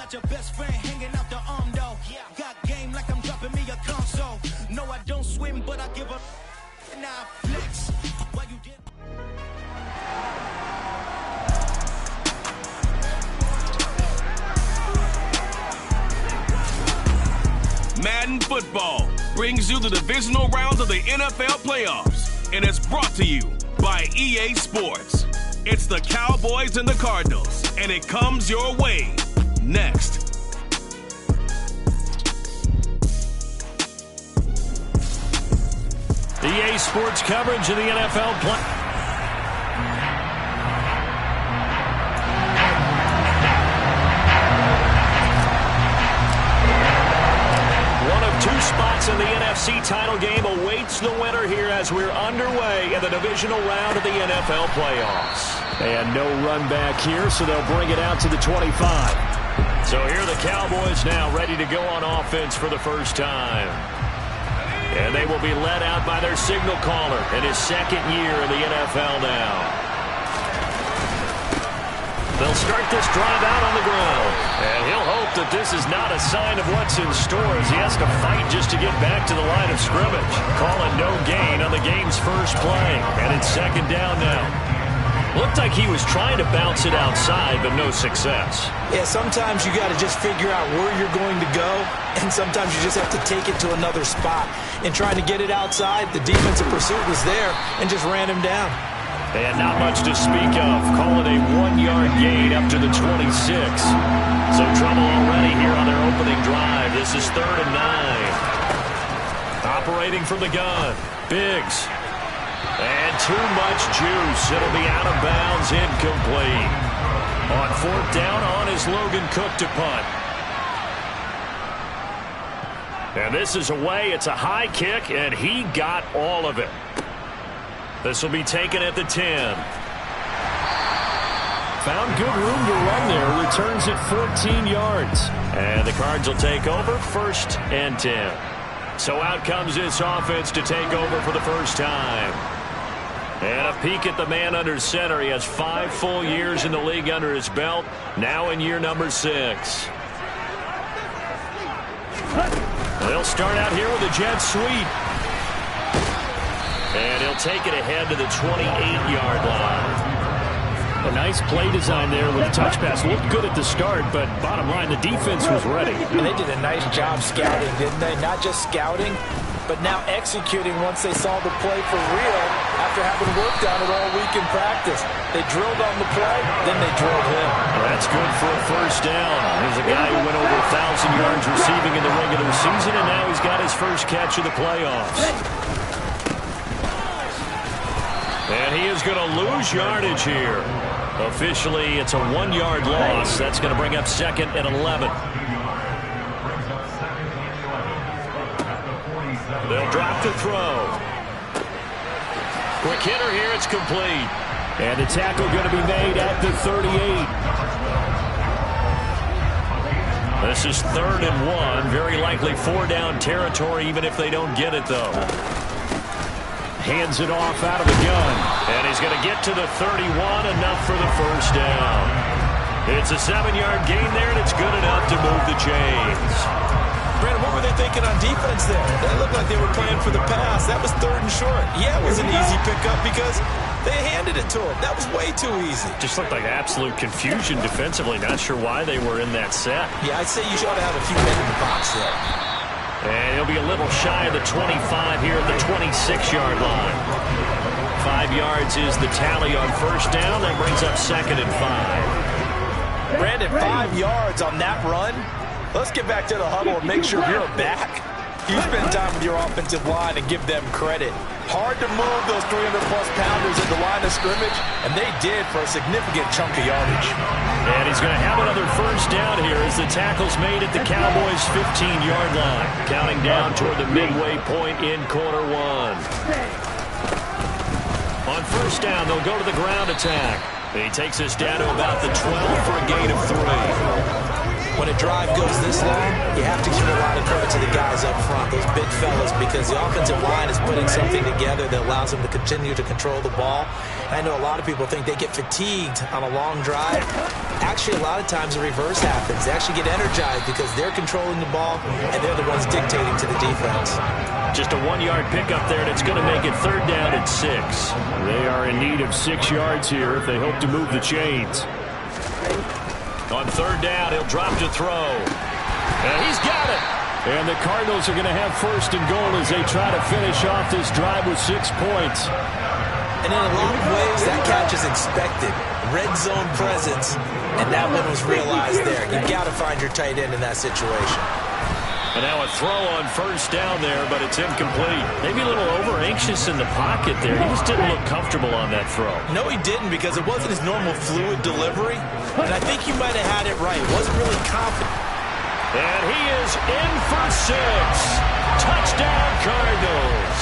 got your best friend hanging out the arm though. Got game like I'm dropping me a console. No, I don't swim, but I give a and I flex. Why you did? Madden Football brings you the divisional rounds of the NFL playoffs, and it's brought to you by EA Sports. It's the Cowboys and the Cardinals, and it comes your way next. EA Sports coverage of the NFL play. Two spots in the NFC title game awaits the winner here as we're underway in the divisional round of the NFL playoffs. And no run back here, so they'll bring it out to the 25. So here are the Cowboys now ready to go on offense for the first time. And they will be led out by their signal caller in his second year in the NFL now. They'll start this drive out on the ground. And he'll hope that this is not a sign of what's in store as he has to fight just to get back to the line of scrimmage. Calling no gain on the game's first play. And it's second down now. Looked like he was trying to bounce it outside, but no success. Yeah, sometimes you got to just figure out where you're going to go, and sometimes you just have to take it to another spot. And trying to get it outside, the defensive pursuit was there and just ran him down. And not much to speak of. Call it a 1-yard gain up to the 26. So trouble already here on their opening drive. This is 3rd and 9. Operating from the gun. Biggs. And too much juice. It'll be out of bounds, incomplete. On 4th down on is Logan Cook to punt. And this is away. It's a high kick, and he got all of it. This will be taken at the 10. Found good room to run there. Returns it 14 yards. And the Cards will take over 1st and 10. So out comes this offense to take over for the first time. And a peek at the man under center. He has 5 full years in the league under his belt. Now in year number 6. They'll start out here with a jet sweep. And he'll take it ahead to the 28-yard line. A nice play design there with a touch pass. Looked good at the start, but bottom line, the defense was ready. And they did a nice job scouting, didn't they? Not just scouting, but now executing once they saw the play for real after having worked on it all week in practice. They drilled on the play, then they drilled him. That's good for a first down. Here's a guy who went over 1,000 yards receiving in the regular season, and now he's got his first catch of the playoffs. And he is going to lose yardage here. Officially, it's a 1-yard loss. That's going to bring up 2nd and 11. They'll drop to throw. Quick hitter here. It's complete. And the tackle going to be made at the 38. This is 3rd and 1. Very likely 4-down territory, even if they don't get it, though. Hands it off out of the gun. And he's going to get to the 31, enough for the first down. It's a 7-yard gain there, and it's good enough to move the chains. Brandon, what were they thinking on defense there? They looked like they were playing for the pass. That was 3rd and short. Yeah, it was an easy pickup because they handed it to him. That was way too easy. Just looked like absolute confusion defensively. Not sure why they were in that set. Yeah, I'd say you should have a few men in the box there. And he'll be a little shy of the 25 here at the 26-yard line. 5 yards is the tally on first down. That brings up 2nd and 5. Brandon, 5 yards on that run. Let's get back to the huddle and make sure you're back. You spend time with your offensive line and give them credit. Hard to move those 300-plus pounders at the line of scrimmage, and they did for a significant chunk of yardage. And he's going to have another first down here as the tackle's made at the Cowboys' 15-yard line. Counting down toward the midway point in quarter 1. On first down, they'll go to the ground attack. He takes us down to about the 12 for a gain of 3. when a drive goes this long, you have to give a lot of credit to the guys up front, those big fellas, because the offensive line is putting something together that allows them to continue to control the ball. And I know a lot of people think they get fatigued on a long drive. Actually, a lot of times the reverse happens. They actually get energized because they're controlling the ball, and they're the ones dictating to the defense. Just a 1-yard pickup there, and it's going to make it 3rd down and 6. They are in need of 6 yards here if they hope to move the chains. On 3rd down, he'll drop to throw. And he's got it. And the Cardinals are going to have 1st and goal as they try to finish off this drive with 6 points. And in a lot of ways, that catch is expected. Red zone presence, and that one was realized there. You've got to find your tight end in that situation. And now a throw on 1st down there, but it's incomplete. Maybe a little over-anxious in the pocket there. He just didn't look comfortable on that throw. No, he didn't, because it wasn't his normal fluid delivery. And I think he might have had it right. Wasn't really confident. And he is in for 6. Touchdown, Cardinals.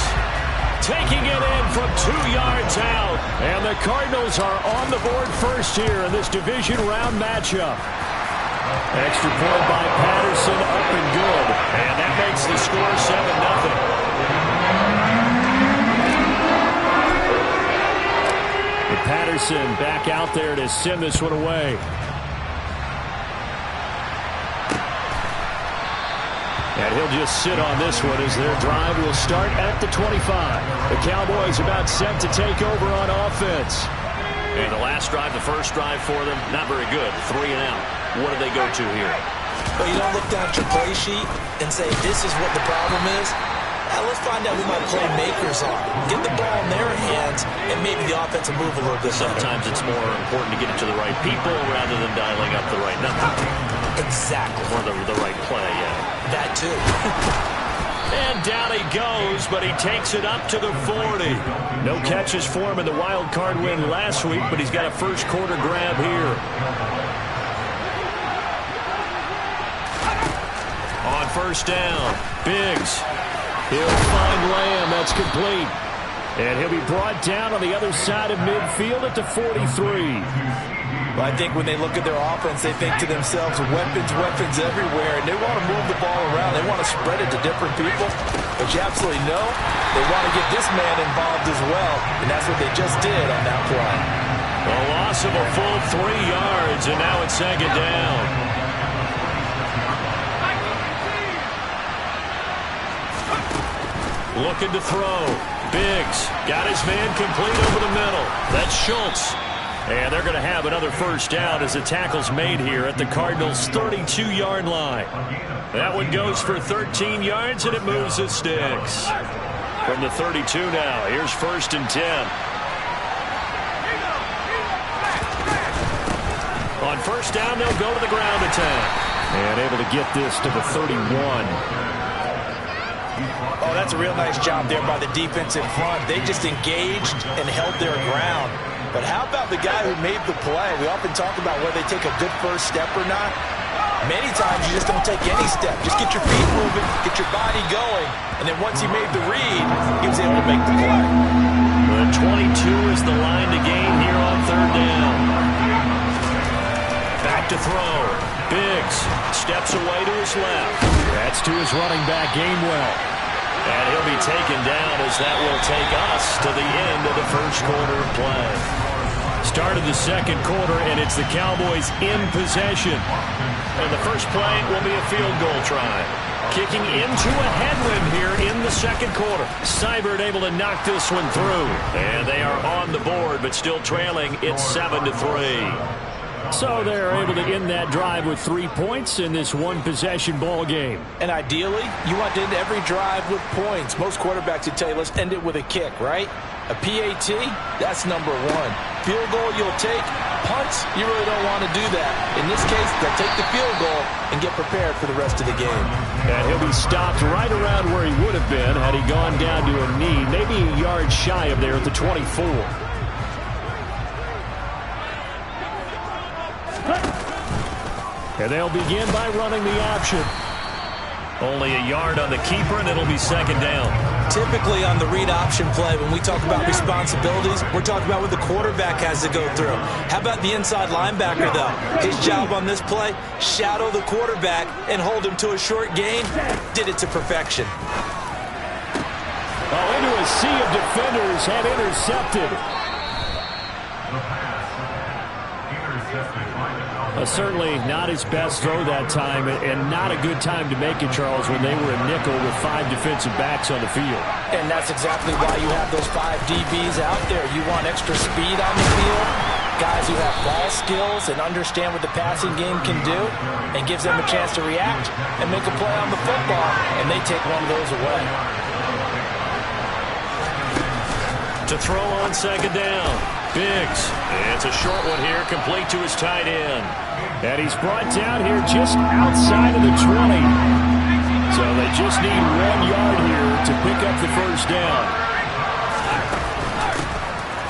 Taking it in from 2 yards out. And the Cardinals are on the board first here in this division round matchup. Extra point by Patterson, up and good. And that makes the score 7-0. And Patterson back out there to send this one away. And he'll just sit on this one as their drive will start at the 25. The Cowboys about set to take over on offense. And the last drive, the first drive for them, not very good. 3 and out. What do they go to here? Well, you don't look down at your play sheet and say, this is what the problem is. Now, let's find out who my playmakers are. Get the ball in their hands, and maybe the offense will move a little bit better. Sometimes it's more important to get it to the right people rather than dialing up the right number. Exactly. Or the right play, yeah. That too. And down he goes, but he takes it up to the 40. No catches for him in the wild card win last week, but he's got a first quarter grab here. On 1st down, Biggs. He'll find Lamb. That's complete. And he'll be brought down on the other side of midfield at the 43. Well, I think when they look at their offense, they think to themselves, weapons, weapons everywhere, and they want to move the ball around. They want to spread it to different people. But you absolutely know they want to get this man involved as well, and that's what they just did on that play. A loss of a full 3 yards, and now it's 2nd down. Looking to throw. Biggs got his man complete over the middle. That's Schultz. And they're going to have another 1st down as the tackle's made here at the Cardinals' 32-yard line. That one goes for 13 yards, and it moves the sticks. From the 32 now, here's 1st and 10. On 1st down, they'll go to the ground attack. And able to get this to the 31. Oh, that's a real nice job there by the defense in front. They just engaged and held their ground. But how about the guy who made the play? We often talk about whether they take a good first step or not. Many times you just don't take any step. Just get your feet moving, get your body going, and then once he made the read, he was able to make the play. The 22 is the line to gain here on 3rd down. Back to throw. Biggs steps away to his left. That's to his running back, Gainwell. And he'll be taken down as that will take us to the end of the first quarter of play. Start of the second quarter, and it's the Cowboys in possession. And the first play will be a field goal try. Kicking into a headwind here in the second quarter. Seibert able to knock this one through. And they are on the board, but still trailing. It's 7-3. So they're able to end that drive with 3 points in this one-possession ball game. And ideally, you want to end every drive with points. Most quarterbacks would tell you, let's end it with a kick, right? A PAT, that's number 1. Field goal you'll take. Punts, you really don't want to do that. In this case, they'll take the field goal and get prepared for the rest of the game. And he'll be stopped right around where he would have been had he gone down to a knee, maybe a yard shy of there at the 24. And they'll begin by running the option. Only a yard on the keeper, and it'll be 2nd down. Typically on the read option play, when we talk about responsibilities, we're talking about what the quarterback has to go through. How about the inside linebacker, though? His job on this play, shadow the quarterback and hold him to a short gain. Did it to perfection. Oh, into a sea of defenders and intercepted. Certainly not his best throw that time, and not a good time to make it, Charles, when they were a nickel with 5 defensive backs on the field. And that's exactly why you have those 5 DBs out there. You want extra speed on the field, guys who have ball skills and understand what the passing game can do, and gives them a chance to react and make a play on the football, and they take one of those away. To throw on second down, Biggs. It's a short one here, complete to his tight end. And he's brought down here just outside of the 20. So they just need 1 yard here to pick up the first down.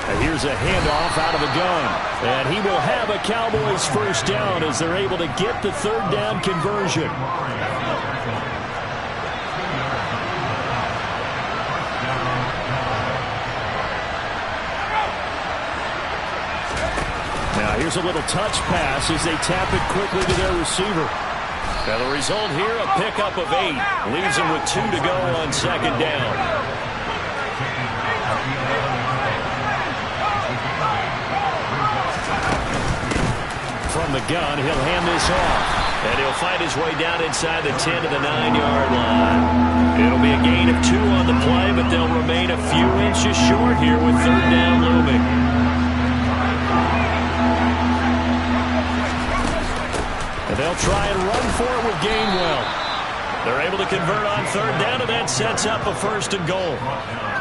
And here's a handoff out of a gun. And he will have a Cowboys first down as they're able to get the third down conversion. Now here's a little touch pass as they tap it quickly to their receiver. Now the result here, a pickup of 8. Leaves him with 2 to go on second down. From the gun, he'll hand this off. And he'll fight his way down inside the 10 to the 9-yard line. It'll be a gain of 2 on the play, but they'll remain a few inches short here with third down looming. And they'll try and run for it with Gainwell. They're able to convert on third down, and that sets up a first and goal.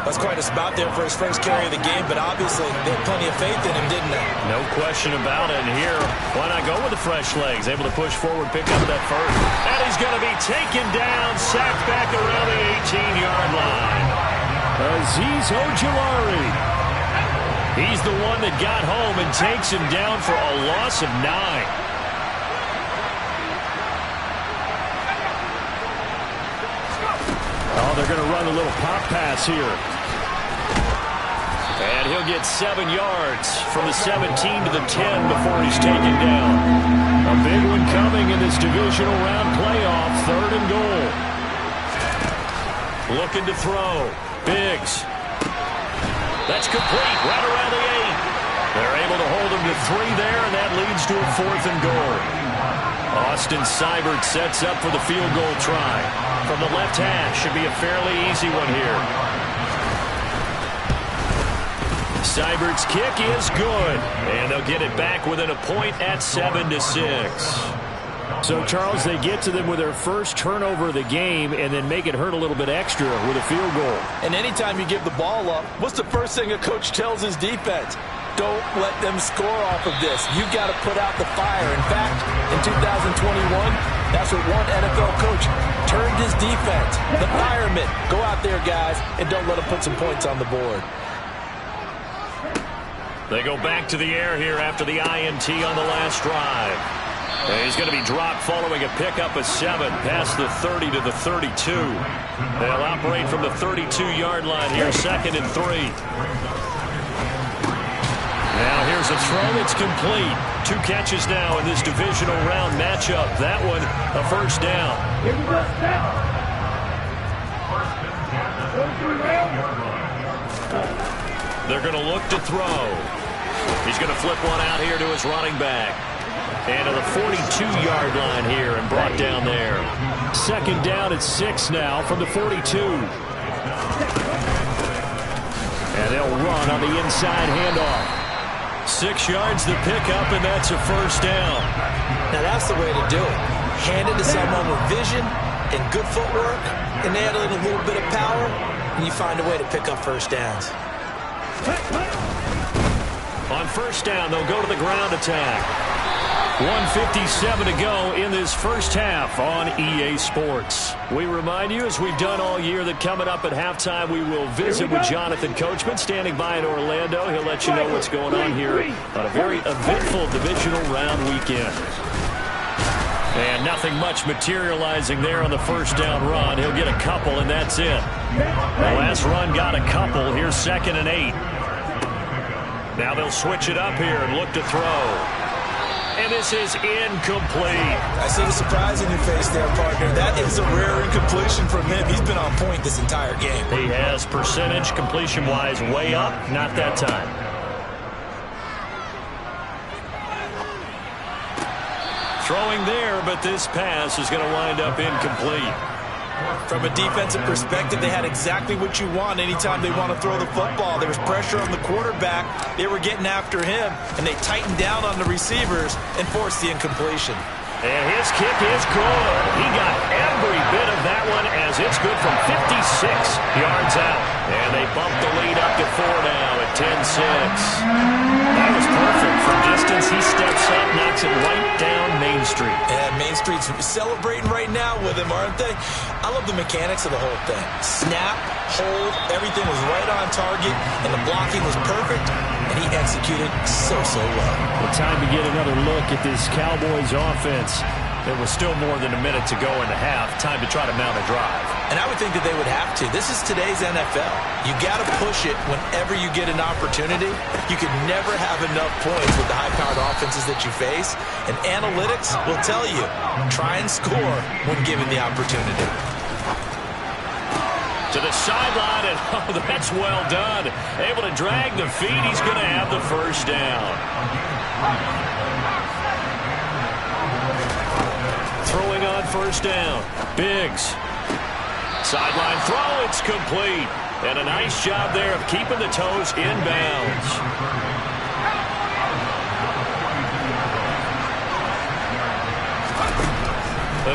That's quite a spot there for his first carry of the game, but obviously they had plenty of faith in him, didn't they? No question about it. And here, why not go with the fresh legs? Able to push forward, pick up that first. And he's going to be taken down, sacked back around the 18-yard line. Azeez Ojulari. He's the one that got home and takes him down for a loss of 9. Oh, they're going to run a little pop pass here. And he'll get 7 yards from the 17 to the 10 before he's taken down. A big one coming in this divisional round playoff, third and goal. Looking to throw. Biggs. That's complete, right around the 8. They're able to hold him to 3 there, and that leads to a 4th and goal. Austin Seibert sets up for the field goal try. From the left hash, should be a fairly easy one here. Seibert's kick is good, and they'll get it back within a point at 7-6. So, Charles, they get to them with their first turnover of the game and then make it hurt a little bit extra with a field goal. And anytime you give the ball up, what's the first thing a coach tells his defense? Don't let them score off of this. You've got to put out the fire. In fact, in 2021, that's what one NFL coach turned his defense. The firemen. Go out there, guys, and don't let them put some points on the board. They go back to the air here after the INT on the last drive. And he's going to be dropped following a pickup of 7 past the 30 to the 32. They'll operate from the 32-yard line here, 2nd and 3. Now here's a throw that's complete. 2 catches now in this divisional round matchup. That one, a first down. They're going to look to throw. He's going to flip one out here to his running back. And to the 42-yard line here and brought down there. 2nd down at 6 now from the 42. And they'll run on the inside handoff. 6 yards to pick up, and that's a first down. Now that's the way to do it. Hand it to someone with vision and good footwork, and add a little bit of power, and you find a way to pick up first downs. On first down, they'll go to the ground attack. 1:57 to go in this first half on EA Sports. We remind you, as we've done all year, that coming up at halftime, we will visit with Jonathan Coachman, standing by in Orlando. He'll let you know what's going on here on a very eventful divisional round weekend. And nothing much materializing there on the first down run. He'll get a couple, and that's it. The last run got a couple. Here's 2nd and 8. Now they'll switch it up here and look to throw. And this is incomplete. I see the surprise in your face there, partner. That is a rare incompletion from him. He's been on point this entire game. He has percentage completion-wise way up. Not that time. Throwing there, but this pass is going to wind up incomplete. From a defensive perspective, they had exactly what you want anytime they want to throw the football. There was pressure on the quarterback. They were getting after him, and they tightened down on the receivers and forced the incompletion. And his kick is good. He got every bit of that one as it's good from 56 yards out. And they bump the lead up to 4 now at 10-6. That was perfect. From distance, he steps up, knocks it right down Main Street. Yeah, Main Street's celebrating right now with him, aren't they? I love the mechanics of the whole thing. Snap, hold, everything was right on target, and the blocking was perfect, and he executed so well. Well, time to get another look at this Cowboys offense. There was still more than a minute to go in the half. Time to try to mount a drive. And I would think that they would have to. This is today's NFL. You got to push it whenever you get an opportunity. You can never have enough points with the high-powered offenses that you face. And analytics will tell you, try and score when given the opportunity. To the sideline, and oh, that's well done. Able to drag the feet. He's going to have the first down. Throwing on first down. Biggs. Sideline throw, it's complete. And a nice job there of keeping the toes inbounds.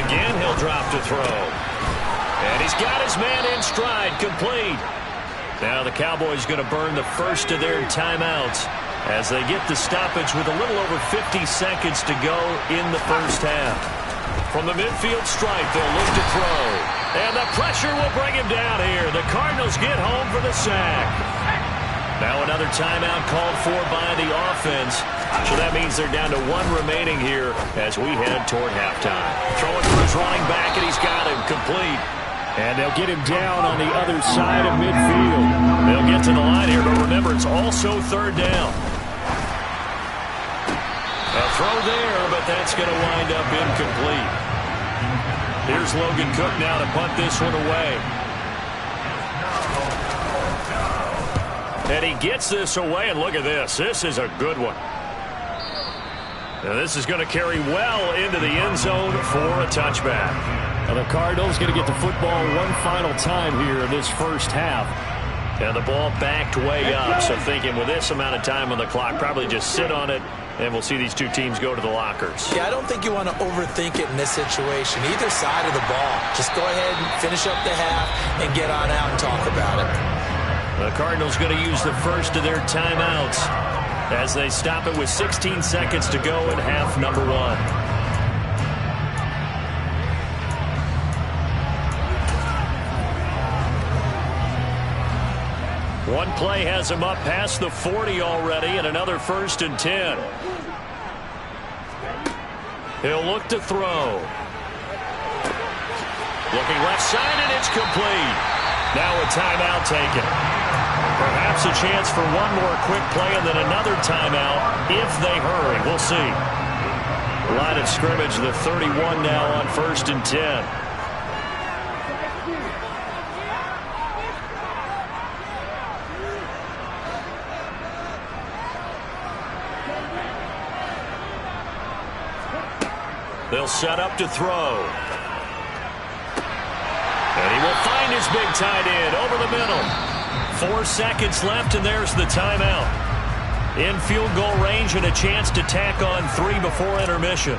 Again, he'll drop to throw. And he's got his man in stride, complete. Now the Cowboys going to burn the first of their timeouts as they get the stoppage with a little over 50 seconds to go in the first half. From the midfield stripe, they'll look to throw. And the pressure will bring him down here. The Cardinals get home for the sack. Now another timeout called for by the offense. So that means they're down to 1 remaining here as we head toward halftime. Throwing for his running back, and he's got him complete. And they'll get him down on the other side of midfield. They'll get to the line here, but remember, it's also 3rd down. A throw there, but that's going to wind up incomplete. Here's Logan Cook now to punt this one away. And he gets this away, and look at this. This is a good one. Now this is going to carry well into the end zone for a touchback. Now the Cardinals going to get the football one final time here in this first half. And the ball backed way up, so thinking with this amount of time on the clock, probably just sit on it, and we'll see these two teams go to the lockers. Yeah, I don't think you want to overthink it in this situation. Either side of the ball. Just go ahead and finish up the half and get on out and talk about it. The Cardinals going to use the first of their timeouts as they stop it with 16 seconds to go in half number 1. One play has him up past the 40 already, and another 1st and 10. He'll look to throw. Looking left side, and it's complete. Now a timeout taken. Perhaps a chance for one more quick play and then another timeout if they hurry. We'll see. Line of scrimmage, the 31 now on 1st and 10. They'll set up to throw. And he will find his big tight end over the middle. 4 seconds left, and there's the timeout. In field goal range and a chance to tack on 3 before intermission.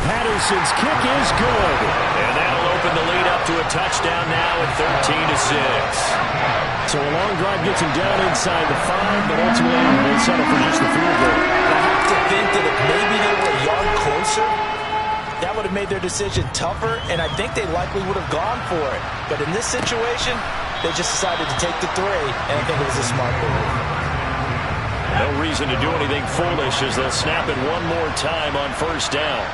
Patterson's kick is good. And that'll open the lead up to a touchdown now at 13-6. So a long drive gets him down inside the 5, but ultimately they settle for just the field goal. I have to think that if maybe they were a yard closer, that would have made their decision tougher, and I think they likely would have gone for it. But in this situation, they just decided to take the 3, and I think it was a smart move. No reason to do anything foolish as they'll snap it one more time on first down.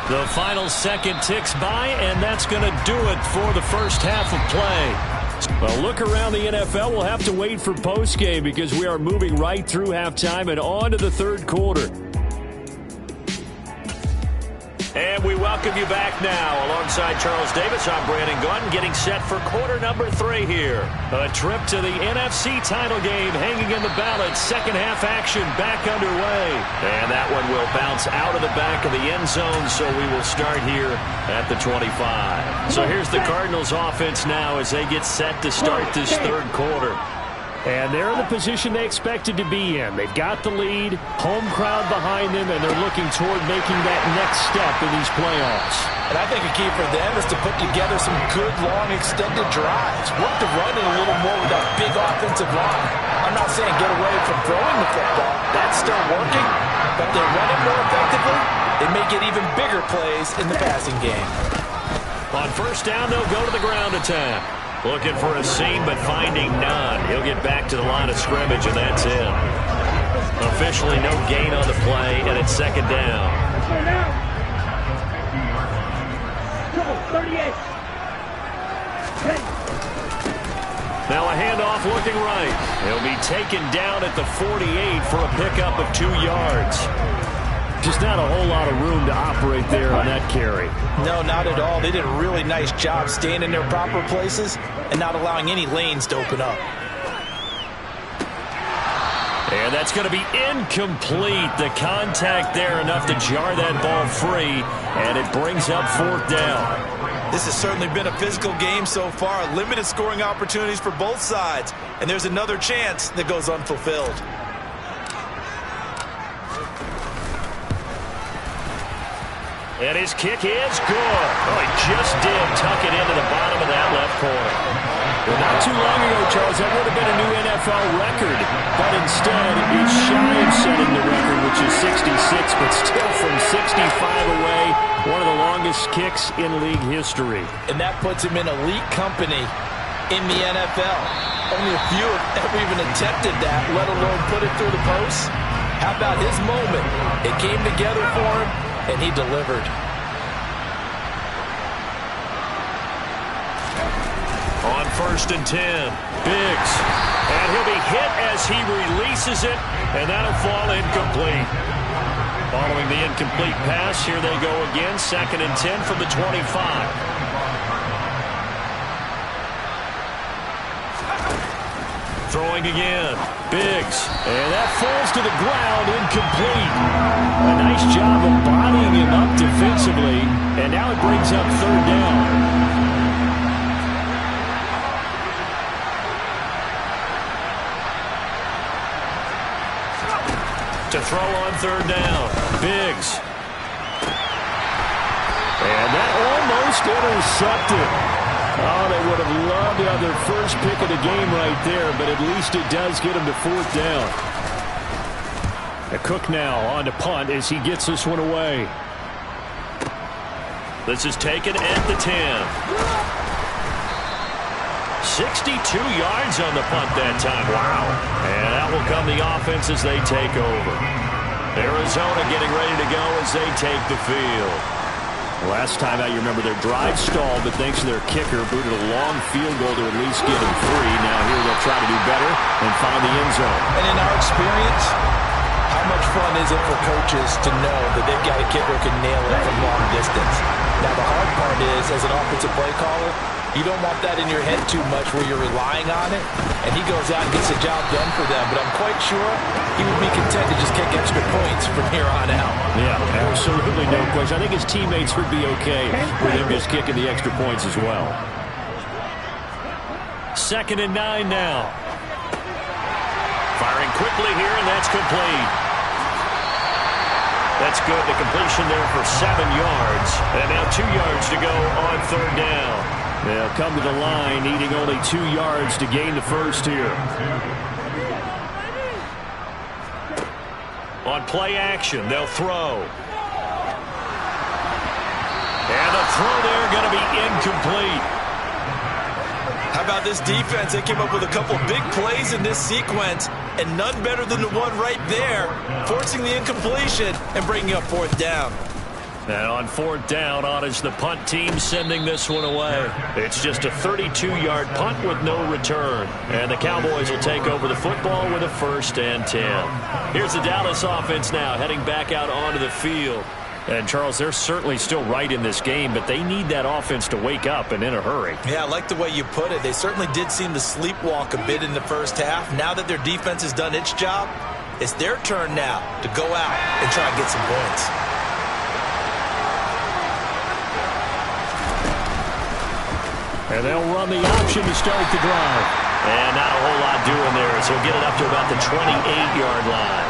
The final second ticks by, and that's going to do it for the first half of play. Well, look around the NFL. We'll have to wait for postgame because we are moving right through halftime and on to the third quarter. And we welcome you back now. Alongside Charles Davis, I'm Brandon Gaudin, getting set for quarter number 3 here. A trip to the NFC title game hanging in the balance. Second half action back underway. And that one will bounce out of the back of the end zone, so we will start here at the 25. So here's the Cardinals offense now as they get set to start this third quarter. And they're in the position they expected to be in. They've got the lead, home crowd behind them, and they're looking toward making that next step in these playoffs. And I think a key for them is to put together some good, long, extended drives. Work the run in a little more with that big offensive line. I'm not saying get away from throwing the football. That's still working. But they run it more effectively, they may get even bigger plays in the passing game. On first down, they'll go to the ground attack. Looking for a seam, but finding none. He'll get back to the line of scrimmage, and that's it. Officially no gain on the play, and it's second down. Now a handoff looking right. He'll be taken down at the 48 for a pickup of 2 yards. Just not a whole lot of room to operate there on that carry. No, not at all. They did a really nice job staying in their proper places and not allowing any lanes to open up. And that's going to be incomplete. The contact there enough to jar that ball free, and it brings up fourth down. This has certainly been a physical game so far. Limited scoring opportunities for both sides. And there's another chance that goes unfulfilled. And his kick is good. Oh, he just did tuck it into the bottom of that left corner. Well, not too long ago, Charles, that would have been a new NFL record. But instead, it's shy of setting the record, which is 66, but still from 65 away, one of the longest kicks in league history. And that puts him in elite company in the NFL. Only a few have even attempted that, let alone put it through the post. How about his moment? It came together for him, and he delivered. On first and 10, Biggs. And he'll be hit as he releases it, and that'll fall incomplete. Following the incomplete pass, here they go again, second and 10 from the 25. Throwing again, Biggs, and that falls to the ground, incomplete. A nice job of bodying him up defensively, and now it brings up third down. To throw on third down, Biggs. And that almost intercepted. Oh, they would have loved to have their first pick of the game right there, but at least it does get them to fourth down. Cook now on to punt as he gets this one away. This is taken at the 10. 62 yards on the punt that time. Wow. And that will come the offense as they take over. Arizona getting ready to go as they take the field. Last time out, you remember their drive stalled, but thanks to their kicker, booted a long field goal to at least get them free. Now here they'll try to do better and find the end zone. And in our experience, how much fun is it for coaches to know that they've got a kicker who can nail it from long distance? Now the hard part is, as an offensive play caller, you don't want that in your head too much where you're relying on it, and he goes out and gets the job done for them. But I'm quite sure he would be content to just kick extra points from here on out. Yeah, absolutely no question. I think his teammates would be okay with him just kicking the extra points as well. Second and 9 now. Firing quickly here, and that's complete. That's good. The completion there for 7 yards. And now 2 yards to go on third down. They'll come to the line, needing only 2 yards to gain the first here. On play action, they'll throw. And the throw there going to be incomplete. How about this defense? They came up with a couple big plays in this sequence, and none better than the one right there, forcing the incompletion and bringing up fourth down. And on fourth down, on is the punt team sending this one away. It's just a 32-yard punt with no return. And the Cowboys will take over the football with a 1st and 10. Here's the Dallas offense now heading back out onto the field. And, Charles, they're certainly still right in this game, but they need that offense to wake up and in a hurry. Yeah, I like the way you put it. They certainly did seem to sleepwalk a bit in the first half. Now that their defense has done its job, it's their turn now to go out and try and get some points. And they'll run the option to start the drive. And not a whole lot doing there, so he'll get it up to about the 28-yard line.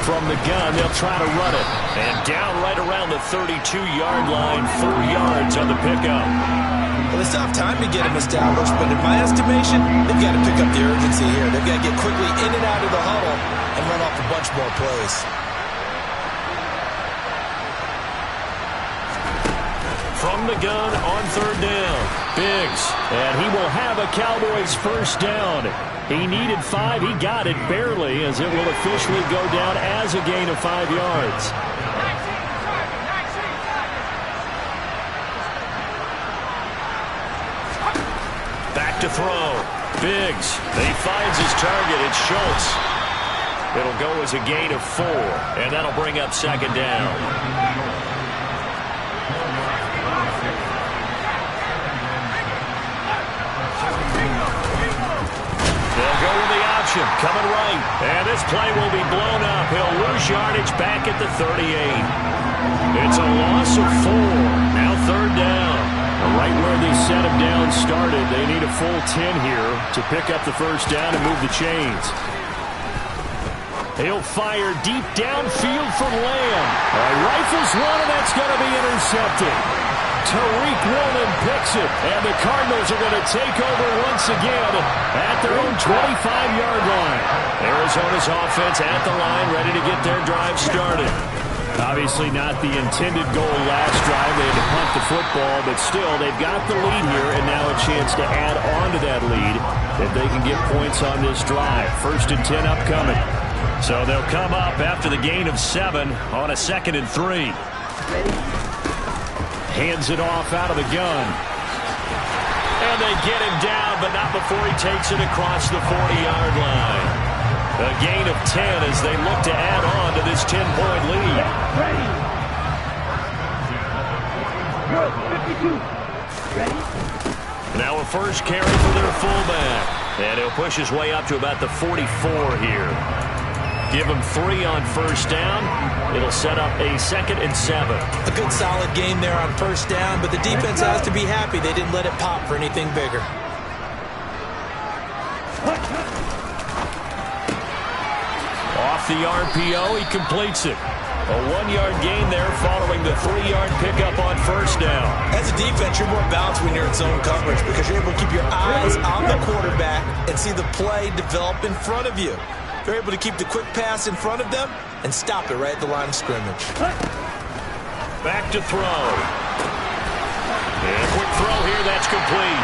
From the gun, they'll try to run it. And down right around the 32-yard line, 4 yards on the pickup. Well, they still have time to get him established, but in my estimation, they've got to pick up the urgency here. They've got to get quickly in and out of the huddle and run off a bunch more plays. From the gun on third down, Biggs, and he will have a Cowboys 1st down. He needed 5. He got it barely, as it will officially go down as a gain of 5 yards. Back to throw. Biggs. He finds his target. It's Schultz. It'll go as a gain of 4, and that'll bring up 2nd down. Coming right, and this play will be blown up. He'll lose yardage back at the 38. It's a loss of 4. Now 3rd down. Right where they set him down started. They need a full 10 here to pick up the 1st down and move the chains. He'll fire deep downfield from Lamb. Rifles one, and that's going to be intercepted. Tariq Woolen picks it, and the Cardinals are going to take over once again at their own 25-yard line. Arizona's offense at the line, ready to get their drive started. Obviously not the intended goal last drive. They had to punt the football, but still, they've got the lead here, and now a chance to add on to that lead if they can get points on this drive. 1st and 10 upcoming. So they'll come up after the gain of 7 on a 2nd and 3. Hands it off out of the gun. And they get him down, but not before he takes it across the 40-yard line. A gain of 10 as they look to add on to this 10-point lead. Now a first carry for their fullback. And he'll push his way up to about the 44 here. Give him 3 on 1st down. It'll set up a 2nd and 7. A good solid game there on 1st down, but the defense has to be happy they didn't let it pop for anything bigger. Off the RPO, he completes it. A 1-yard gain there following the 3-yard pickup on 1st down. As a defense, you're more balanced when you're in zone coverage because you're able to keep your eyes on the quarterback and see the play develop in front of you. They're able to keep the quick pass in front of them and stop it right at the line of scrimmage. Back to throw. And a quick throw here, that's complete.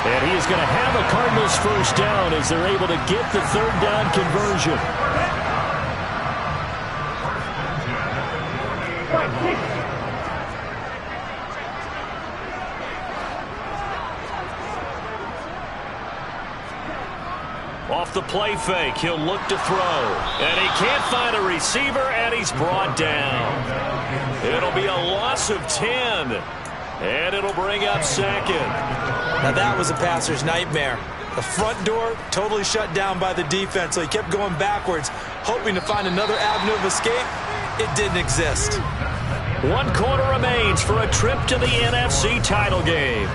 And he is going to have a Cardinals 1st down as they're able to get the 3rd down conversion. Off the play fake, he'll look to throw. And he can't find a receiver, and he's brought down. It'll be a loss of 10. And it'll bring up 2nd. Now that was a passer's nightmare. The front door totally shut down by the defense, so he kept going backwards, hoping to find another avenue of escape. It didn't exist. 1 quarter remains for a trip to the NFC title game.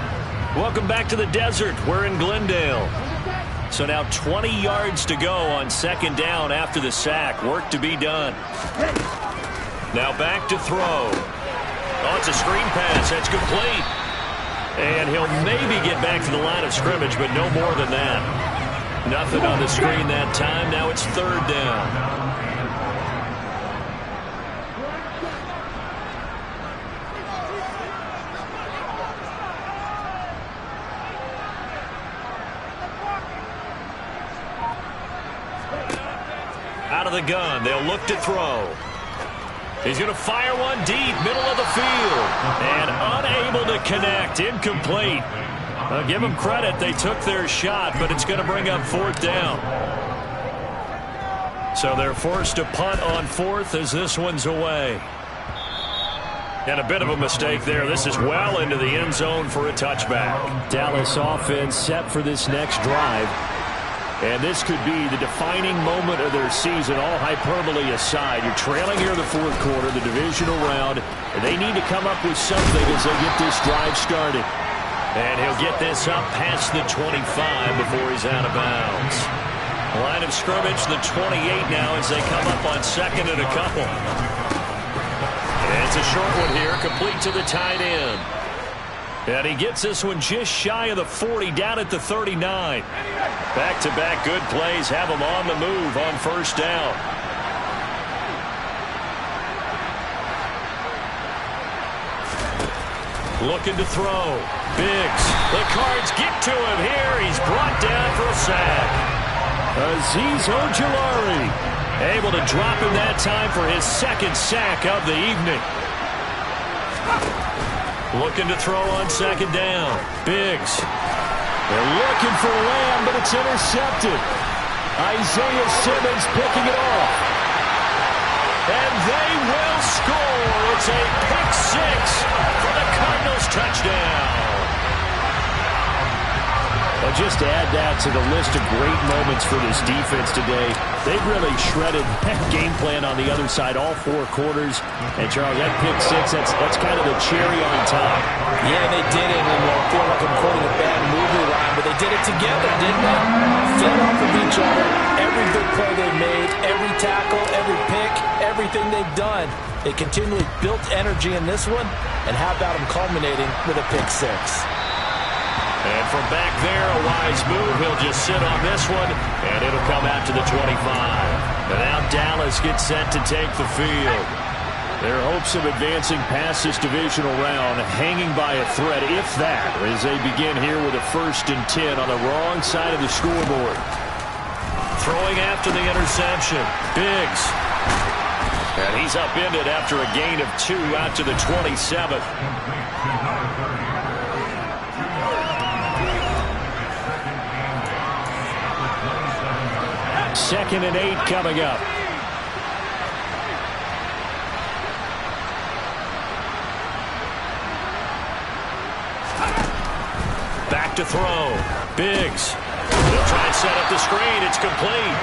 Welcome back to the desert. We're in Glendale. So now 20 yards to go on 2nd down after the sack. Work to be done. Now back to throw. Oh, it's a screen pass. That's complete. And he'll maybe get back to the line of scrimmage, but no more than that. Nothing on the screen that time. Now it's 3rd down. Out of the gun. They'll look to throw. He's going to fire one deep, middle of the field. And unable to connect. Incomplete. I'll give them credit. They took their shot, but it's going to bring up fourth down. So they're forced to punt on fourth as this one's away. And a bit of a mistake there. This is well into the end zone for a touchback. Dallas offense set for this next drive. And this could be the defining moment of their season, all hyperbole aside. You're trailing here in the fourth quarter, the divisional round, and they need to come up with something as they get this drive started. And he'll get this up past the 25 before he's out of bounds. Line of scrimmage, the 28 now as they come up on second and a couple. And it's a short one here, complete to the tight end. And he gets this one just shy of the 40, down at the 39. Back-to-back good plays have him on the move on first down. Looking to throw. Biggs. The Cards get to him here. He's brought down for a sack. Azeez Ojulari able to drop him that time for his second sack of the evening. Looking to throw on second down. Biggs. They're looking for Lamb, but it's intercepted. Isaiah Simmons picking it off. And they will score. It's a pick six for the Cardinals touchdown. Well, just to add that to the list of great moments for this defense today, they've really shredded that game plan on the other side all four quarters. And, Charles, that pick six, that's kind of the cherry on top. Yeah, they did it, and I feel like I'm quoting a bad movie line, but they did it together, didn't they? Fed off of each other. Every big play they made, every tackle, every pick, everything they've done. They continually built energy in this one, and how about them culminating with a pick six? And from back there, a wise move. He'll just sit on this one, and it'll come out to the 25. And now Dallas gets set to take the field. Their hopes of advancing past this divisional round hanging by a thread, if that, as they begin here with a 1st and 10 on the wrong side of the scoreboard. Throwing after the interception. Biggs. And he's upended after a gain of 2 out to the 27. Second and 8 coming up. Back to throw. Biggs. He'll try and set up the screen. It's complete.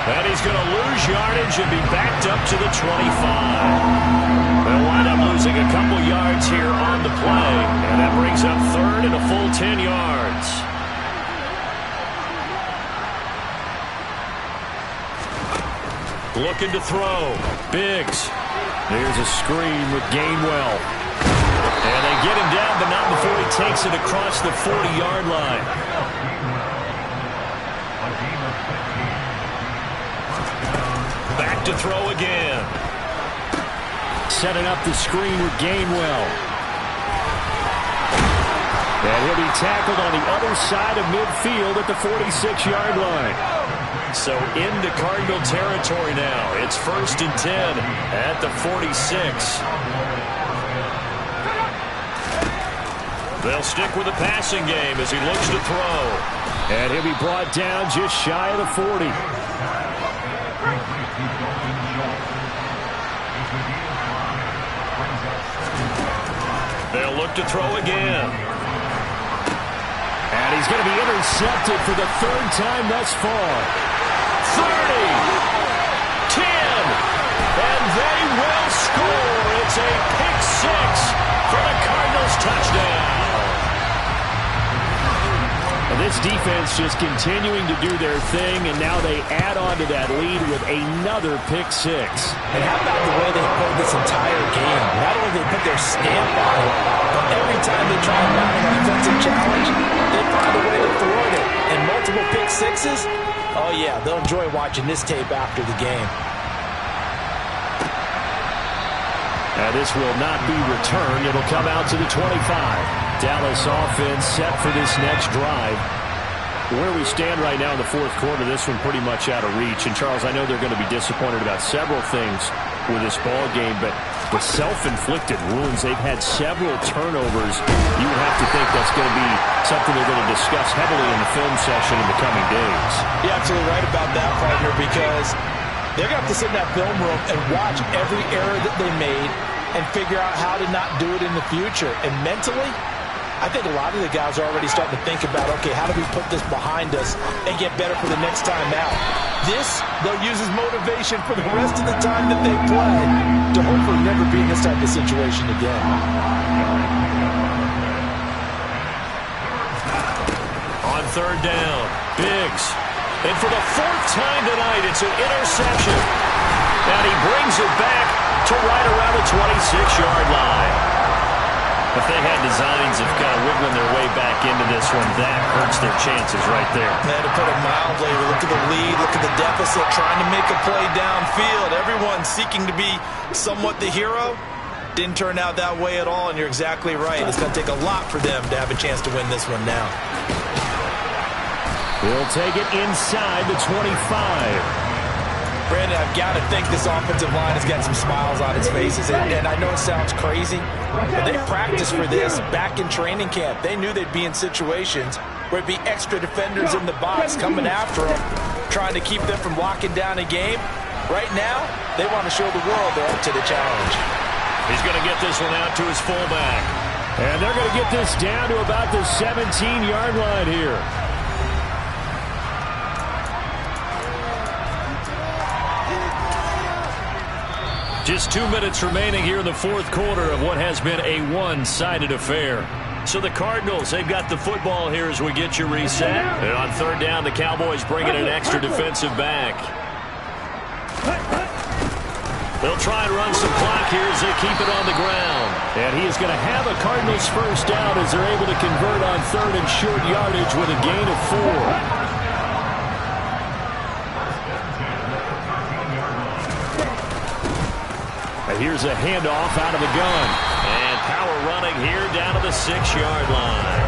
And he's going to lose yardage and be backed up to the 25. They'll wind up losing a couple yards here on the play. And that brings up third and a full 10 yards. Looking to throw. Biggs. There's a screen with Gainwell. And they get him down, but not before he takes it across the 40-yard line. Back to throw again. Setting up the screen with Gainwell. And he'll be tackled on the other side of midfield at the 46-yard line. So into Cardinal territory now. It's 1st and 10 at the 46. They'll stick with the passing game as he looks to throw. And he'll be brought down just shy of the 40. They'll look to throw again. And he's going to be intercepted for the 3rd time thus far. 30, 10, and they will score. It's a pick six for the Cardinals touchdown. And this defense just continuing to do their thing, and now they add on to that lead with another pick six. And how about the way they played this entire game? Not only did they put their stamp on it, but every time they try and mount an offensive challenge, they find a way to thwart it. And multiple pick sixes. Oh, yeah, they'll enjoy watching this tape after the game. This will not be returned. It'll come out to the 25. Dallas offense set for this next drive. Where we stand right now in the fourth quarter, this one pretty much out of reach. And, Charles, I know they're going to be disappointed about several things with this ball game, but the self-inflicted wounds, they've had several turnovers. You would have to think that's going to be something they're going to discuss heavily in the film session in the coming days. You're absolutely right about that, partner, because they're going to have to sit in that film room and watch every error that they made and figure out how to not do it in the future. And mentally, I think a lot of the guys are already starting to think about, okay, how do we put this behind us and get better for the next time out? This, they'll use as motivation for the rest of the time that they play to hopefully never be in this type of situation again. On third down, Biggs. And for the fourth time tonight, it's an interception. And he brings it back to right around the 26-yard line. If they had designs of kind of wiggling their way back into this one, that hurts their chances right there. Man, to put it mildly, look at the lead, look at the deficit, trying to make a play downfield. Everyone seeking to be somewhat the hero. Didn't turn out that way at all, and you're exactly right. It's going to take a lot for them to have a chance to win this one now. He'll take it inside the 25. Brandon, I've got to think this offensive line has got some smiles on its faces. And I know it sounds crazy, but they practiced for this back in training camp. They knew they'd be in situations where it'd be extra defenders in the box coming after them, trying to keep them from locking down a game. Right now, they want to show the world they're up to the challenge. He's going to get this one out to his fullback. And they're going to get this down to about the 17-yard line here. Just 2 minutes remaining here in the fourth quarter of what has been a one-sided affair. So the Cardinals, they've got the football here as we get you reset. And on third down, the Cowboys bring in an extra defensive back. They'll try and run some clock here as they keep it on the ground. And he is going to have a Cardinals first down as they're able to convert on third and short yardage with a gain of 4. Here's a handoff out of the gun. And power running here down to the 6-yard line.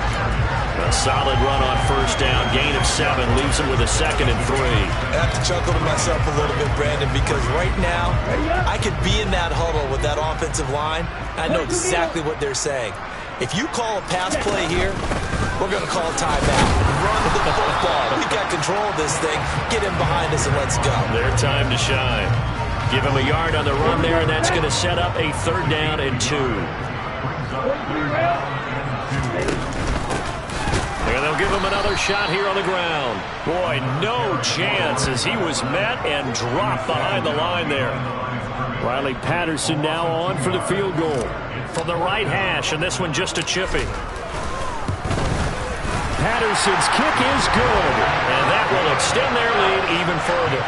A solid run on first down. Gain of 7 leaves him with a 2nd and 3. I have to chuckle to myself a little bit, Brandon, because right now I could be in that huddle with that offensive line. I know exactly what they're saying. If you call a pass play here, we're going to call a timeout. Run the football. We got control of this thing. Get him behind us and let's go. Their time to shine. Give him a yard on the run there, and that's going to set up a third down and 2. And they'll give him another shot here on the ground. Boy, no chance as he was met and dropped behind the line there. Riley Patterson now on for the field goal. From the right hash, and this one just a chippy. Patterson's kick is good. And that will extend their lead even further.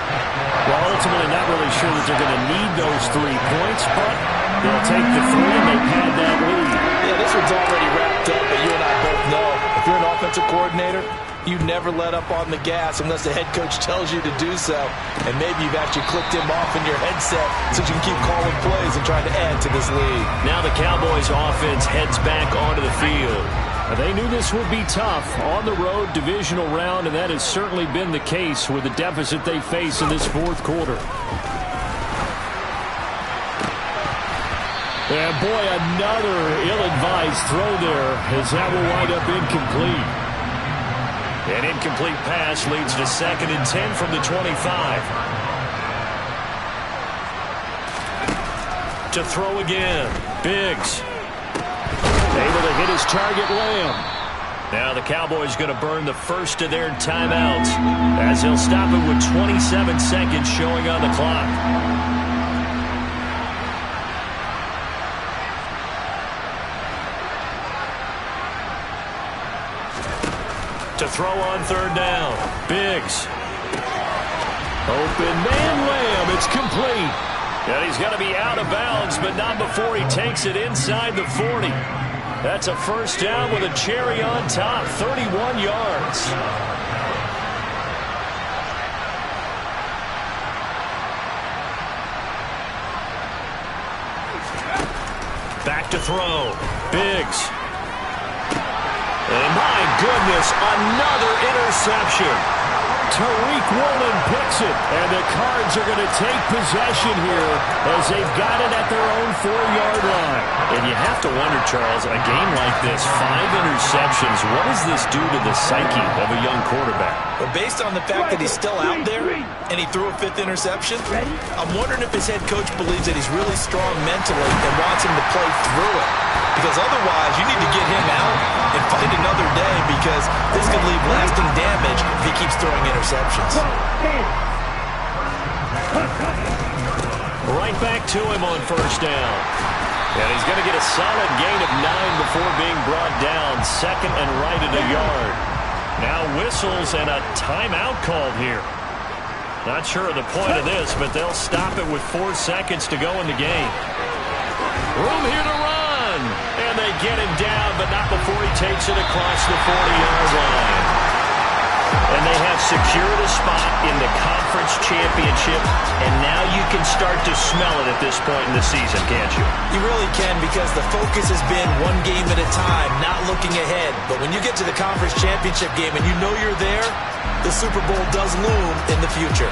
Well, ultimately not really sure that they're going to need those 3 points, but they'll take the 3 and they've had that lead. Yeah, this one's already wrapped up, but you and I both know if you're an offensive coordinator, you never let up on the gas unless the head coach tells you to do so. And maybe you've actually clicked him off in your headset so you can keep calling plays and trying to add to this lead. Now the Cowboys offense heads back onto the field. They knew this would be tough on the road divisional round, and that has certainly been the case with the deficit they face in this fourth quarter. And boy, another ill-advised throw there as that will wind up incomplete. An incomplete pass leads to 2nd and 10 from the 25. To throw again, Biggs. Able to hit his target, Lamb. Now the Cowboys going to burn the first of their timeouts as he'll stop it with 27 seconds showing on the clock. To throw on third down, Biggs. Open man, Lamb. It's complete. And he's going to be out of bounds, but not before he takes it inside the 40. That's a first down with a cherry on top, 31 yards. Back to throw. Biggs. And My goodness, another interception. Tariq Woolen picks it, and the Cards are going to take possession here as they've got it at their own 4-yard line. And you have to wonder, Charles, a game like this, 5 interceptions, what does this do to the psyche of a young quarterback? But based on the fact that he's still out there and he threw a 5th interception, I'm wondering if his head coach believes that he's really strong mentally and wants him to play through it. Because otherwise, you need to get him out and fight another day, because this could leave lasting damage if he keeps throwing interceptions. Right back to him on first down. And he's going to get a solid gain of 9 before being brought down. 2nd and right at a yard. Now whistles and a timeout called here. Not sure of the point of this, but they'll stop it with 4 seconds to go in the game. Room here to run. And they get him down, but not before he takes it across the 40-yard line. And they have secured a spot in the conference championship, and now you can start to smell it at this point in the season, can't you? You really can, because the focus has been one game at a time, not looking ahead. But when you get to the conference championship game and you know you're there, the Super Bowl does loom in the future.